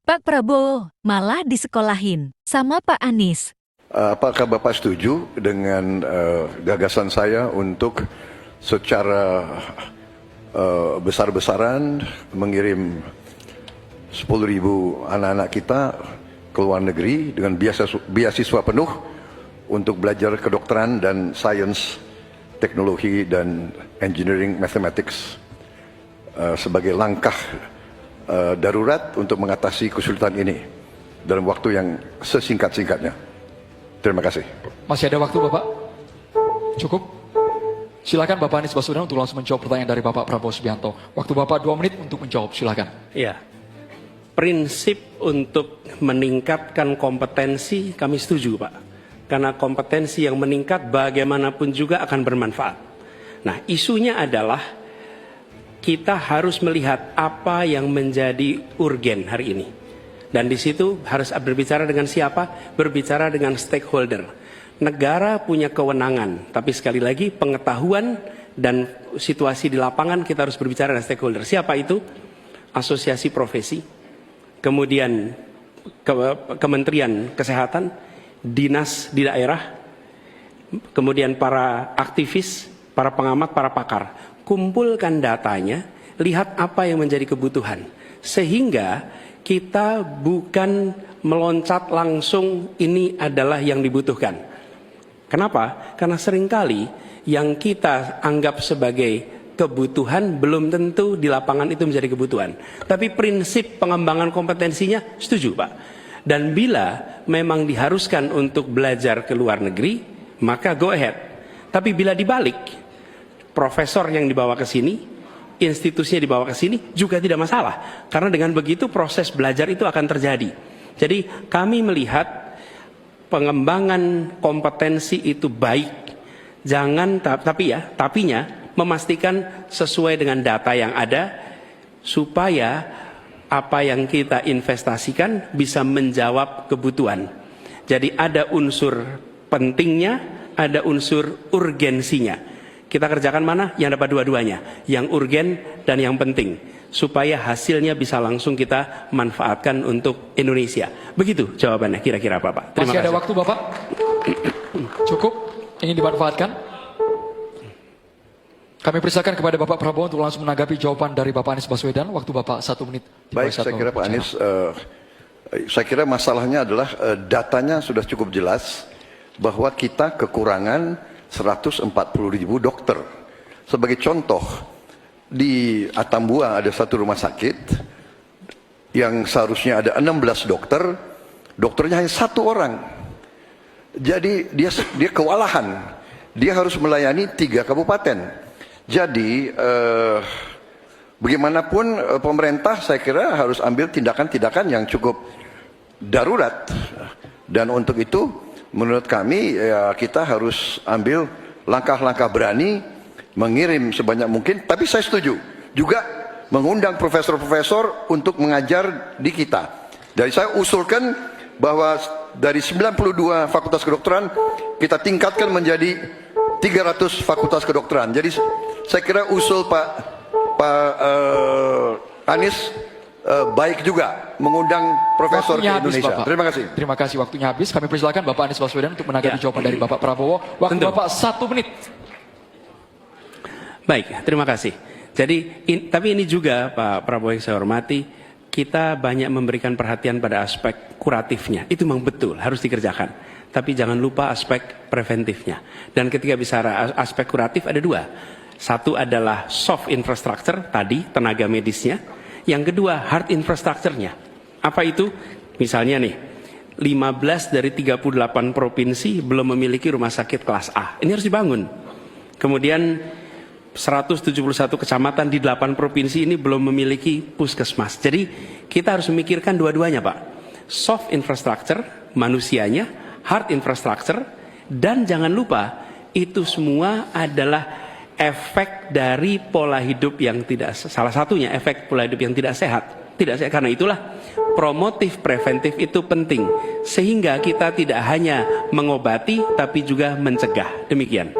Pak Prabowo malah disekolahin sama Pak Anies. Apakah Bapak setuju dengan gagasan saya untuk secara besar-besaran mengirim 10.000 anak-anak kita ke luar negeri dengan beasiswa penuh untuk belajar kedokteran dan sains, teknologi dan engineering mathematics sebagai langkah darurat untuk mengatasi kesulitan ini dalam waktu yang sesingkat-singkatnya. Terima kasih. Masih ada waktu Bapak? Cukup? Silakan Bapak Anies Baswedan untuk langsung menjawab pertanyaan dari Bapak Prabowo Subianto. Waktu Bapak 2 menit untuk menjawab, silakan. Ya, prinsip untuk meningkatkan kompetensi kami setuju Pak. Karena kompetensi yang meningkat bagaimanapun juga akan bermanfaat. Nah, isunya adalah kita harus melihat apa yang menjadi urgen hari ini. Dan di situ harus berbicara dengan siapa? Berbicara dengan stakeholder. Negara punya kewenangan, tapi sekali lagi pengetahuan dan situasi di lapangan kita harus berbicara dengan stakeholder. Siapa itu? Asosiasi profesi, kemudian Kementerian Kesehatan, dinas di daerah, kemudian para aktivis, para pengamat, para pakar. Kumpulkan datanya, lihat apa yang menjadi kebutuhan. Sehingga kita bukan meloncat langsung ini adalah yang dibutuhkan. Kenapa? Karena seringkali yang kita anggap sebagai kebutuhan belum tentu di lapangan itu menjadi kebutuhan. Tapi prinsip pengembangan kompetensinya setuju Pak. Dan bila memang diharuskan untuk belajar ke luar negeri, maka go ahead. Tapi bila dibalik, profesor yang dibawa ke sini, institusinya dibawa ke sini juga tidak masalah. Karena dengan begitu proses belajar itu akan terjadi. Jadi kami melihat pengembangan kompetensi itu baik. Jangan tapinya memastikan sesuai dengan data yang ada supaya apa yang kita investasikan bisa menjawab kebutuhan. Jadi ada unsur pentingnya, ada unsur urgensinya. Kita kerjakan mana? Yang dapat dua-duanya, yang urgen dan yang penting, supaya hasilnya bisa langsung kita manfaatkan untuk Indonesia. Begitu jawabannya kira-kira Bapak. Terima kasih. Masih ada kasih. waktu Bapak? Cukup? Ingin dimanfaatkan? Kami persilakan kepada Bapak Prabowo untuk langsung menanggapi jawaban dari Bapak Anies Baswedan. Waktu Bapak 1 menit. Baik, saya kira Pak Anies, saya kira masalahnya adalah datanya sudah cukup jelas bahwa kita kekurangan 140.000 dokter. Sebagai contoh, di Atambua ada satu rumah sakit yang seharusnya ada 16 dokter, dokternya hanya 1 orang. Jadi dia kewalahan. Dia harus melayani 3 kabupaten. Jadi bagaimanapun pemerintah saya kira harus ambil tindakan-tindakan yang cukup darurat. Dan untuk itu menurut kami ya, kita harus ambil langkah-langkah berani, mengirim sebanyak mungkin. Tapi saya setuju juga mengundang profesor-profesor untuk mengajar di kita. Jadi saya usulkan bahwa dari 92 fakultas kedokteran kita tingkatkan menjadi 300 fakultas kedokteran. Jadi saya kira usul Pak Anies baik juga mengundang profesor waktunya ke Indonesia. Habis, terima kasih. Terima kasih, waktunya habis. Kami persilakan Bapak Anies Baswedan untuk menanggapi jawaban dari Bapak Prabowo. Waktu Tentu. Bapak 1 menit. Baik, terima kasih. Jadi, tapi ini juga Pak Prabowo yang saya hormati, kita banyak memberikan perhatian pada aspek kuratifnya. Itu memang betul, harus dikerjakan. Tapi jangan lupa aspek preventifnya. Dan ketika bicara aspek kuratif ada 2. Satu adalah soft infrastructure, tadi tenaga medisnya. Yang kedua, hard infrastructure-nya. Apa itu? Misalnya nih, 15 dari 38 provinsi belum memiliki rumah sakit kelas A. Ini harus dibangun. Kemudian 171 kecamatan di 8 provinsi ini belum memiliki puskesmas. Jadi kita harus memikirkan dua-duanya Pak. Soft infrastructure, manusianya, hard infrastructure, dan jangan lupa itu semua adalah efek dari pola hidup yang tidak, salah satunya efek pola hidup yang tidak sehat. Tidak sehat, karena itulah promotif preventif itu penting. Sehingga kita tidak hanya mengobati tapi juga mencegah. Demikian.